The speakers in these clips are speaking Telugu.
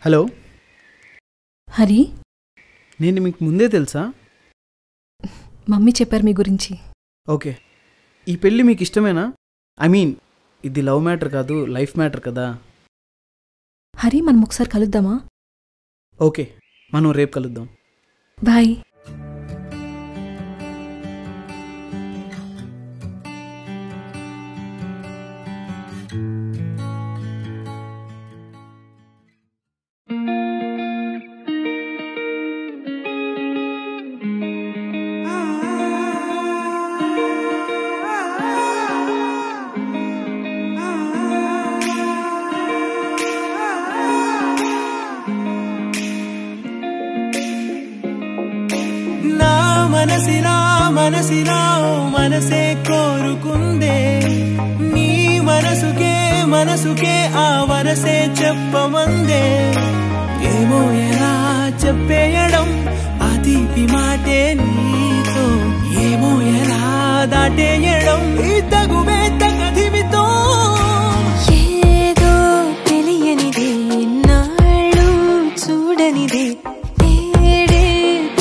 హలో హరి, నేను మీకు ముందే తెలుసా? మమ్మీ చెప్పారు మీ గురించి. ఓకే, ఈ పెళ్ళి మీకు ఇష్టమేనా? ఐ మీన్, ఇది లవ్ మ్యాటర్ కాదు, లైఫ్ మ్యాటర్ కదా. హరి, మనం ఒకసారి కలుద్దామా? ఓకే, మనం రేపు కలుద్దాం. బాయ్. మనసిలా మనసే కోరుకుందే, నీ మనసుకే ఆ వరసే చెప్పమందే. ఏమో ఎలా చెప్పేయడం ఆ తీపి మాటే నీతో, ఏమో ఎలా దాటేయడం ఈ తగువే తగదిమితో. ఏదో తెలియనిదే, నాళ్ళు చూడనిదే, ఏడే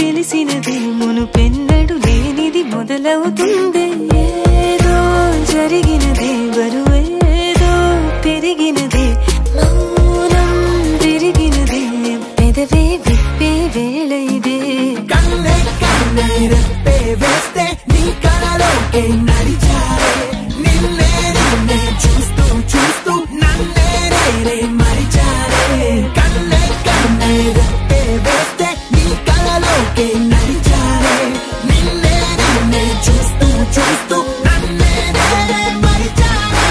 తెలిసినదే, మునుపెన్నడు లేనిది మొదలవుతుంది. ఏదో జరిగినదే, బరువేదో పెరిగినదే, మౌనం విరిగినదే, పెదవే విప్పే వేళ ఇదే. కన్నే రెప్పే వేస్తే నీ కలలోకే నడిచారే, నిన్నే చూస్తూ నన్నే మరిచారే. కన్నే రెప్పే వేస్తే నీ కలలోకే నడిచారే, నిన్నే చూస్తూ నన్నే మరిచారే.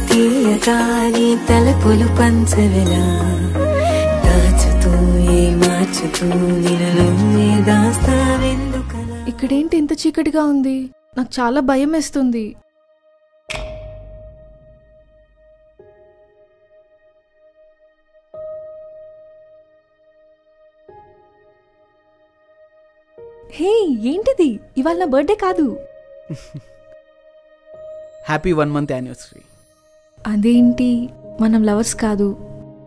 తీయగా నీ తలపులు పంచవెలా, దాచుతూ మార్చుతూ నిన్ను దాస్తావెందుకలా. ఇక్కడేంటి ఇంత చీకటిగా ఉంది? నాకు చాలా భయం వేస్తుంది. హే, ఏంటిది? ఇవాళ నా బర్త్డే కాదు. Happy 1 month anniversary. అదేంటి, మనం లవర్స్ కాదు,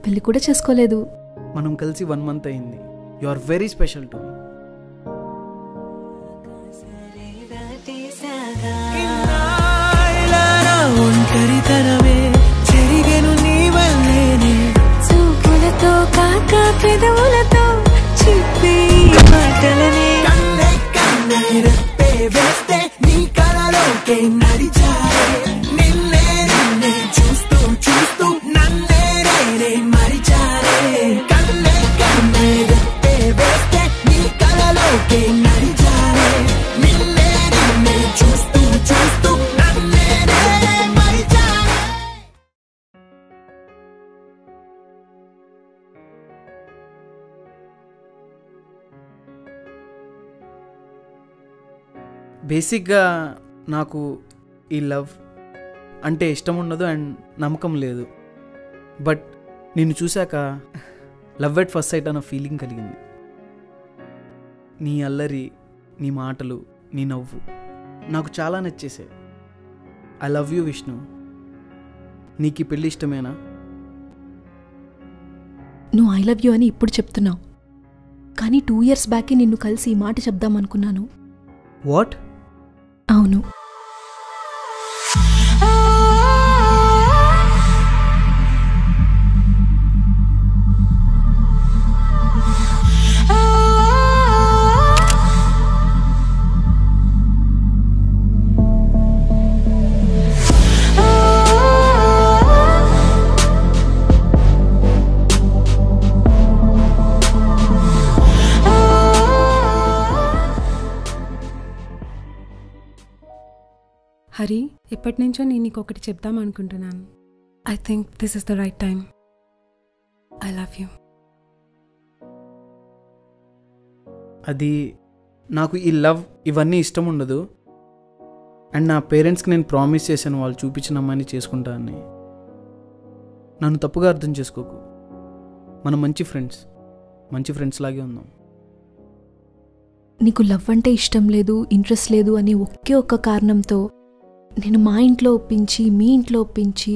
పెళ్లి కూడా చేసుకోలేదు. మనం కలిసి 1 month అయింది. You are very special to me. ఒంటరితనమే చెరిగెను నీ వల్లేనే, చూపులతో కాక పెదవులతో చెప్పే మాటలనే. కన్నే రెప్పే వేస్తే నీ కలలోకే నడిచారే, నిన్నే చూస్తూ నన్నే మరిచారే. కన్నే రెప్పే వేస్తే నీ కలలోకే నడిచారే, నిన్నే చూస్తూ నన్నే మరిచారే. బేసిక్గా నాకు ఈ లవ్ అంటే ఇష్టం ఉండదు అండ్ నమ్మకం లేదు. బట్ నిన్ను చూశాక లవ్ ఎట్ ఫస్ట్ సైట్ అన్న ఫీలింగ్ కలిగింది. నీ అల్లరి, నీ మాటలు, నీ నవ్వు నాకు చాలా నచ్చేసాయి. I love you Vishnu. నీకు ఈ పెళ్ళి ఇష్టమేనా? నువ్వు ఐ లవ్ యూ అని ఇప్పుడు చెప్తున్నావు, కానీ 2 years బ్యాకే నిన్ను కలిసి ఈ మాట చెప్దామనుకున్నాను. వాట్? అవును. హరి, ఎప్పటి నుంచో నేను నీకు ఒకటి చెప్దాం అనుకుంటున్నాను. I think this is the right time. I love you. అది నాకు ఈ లవ్ ఇవన్నీ ఇష్టం ఉండదు. అండ్ నా పేరెంట్స్కి నేను ప్రామిస్ చేశాను వాళ్ళు చూపించిన అమ్మాయిని చేసుకుంటా అని. నన్ను తప్పుగా అర్థం చేసుకోకు. మనం మంచి ఫ్రెండ్స్ లాగే ఉందాం. నీకు లవ్ అంటే ఇష్టం లేదు, ఇంట్రెస్ట్ లేదు అని ఒకే ఒక్క కారణంతో నేను మా ఇంట్లో ఒప్పించి మీ ఇంట్లో ఒప్పించి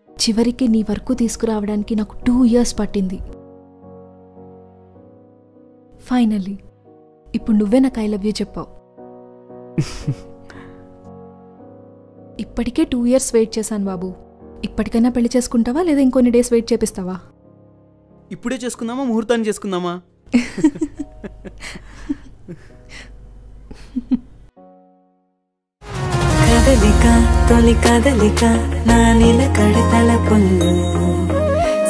చివరికి నీ వరకు తీసుకురావడానికి నాకు 2 years పట్టింది. ఫైనల్లీ ఇప్పుడు నువ్వే నాకు ఐ లవ్ యూ చెప్పావు. ఇప్పటికే 2 years వెయిట్ చేశాను బాబు. ఇప్పటికైనా పెళ్లి చేసుకుంటావా లేదా ఇంకొన్ని డేస్ వెయిట్ చేపిస్తావా? ఇప్పుడే చేసుకుందామా, ముహూర్తాన్ని చేసుకుందామా? కదలిక తొలి కదలిక నా నిలకడ తలపుల్లో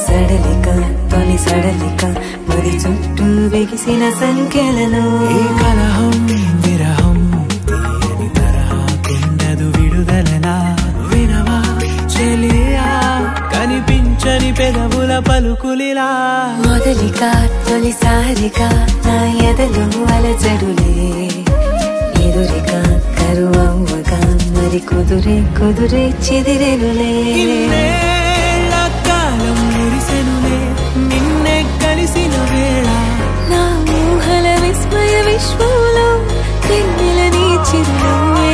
సడలిక తొలి సడలిక మరి చుట్టూ వెగిసిన సంఖ్యలలో ఈ కలహం విరహం తీయని తరహా కొండదు విడుదలనా వినవా చెలియా కనిపించని పెదవుల పలుకులిలా మొదలిక తొలిసారిక నా ఎదలు అలజడులే ఎదురిక కరువవ్వగా మరి కుదురే చెదిరెనులే కాలం మురిసెనులే నిన్నే కలిసిన వేళ నా ఊహల విస్మయ విశ్వంలో పెన్నెలని చిరునవ్వే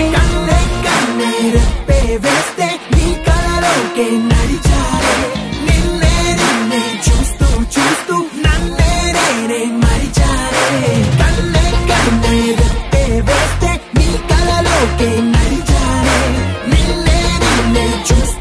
కన్నే రెప్పే వేస్తే నీ కలలోకే నడిచారే నిన్నే చూస్తూ నన్నే నేనే మరిచారే కన్నే రెప్పే వేస్తే నీ కలలోకే నడిచారే నిన్నే చూస్తూ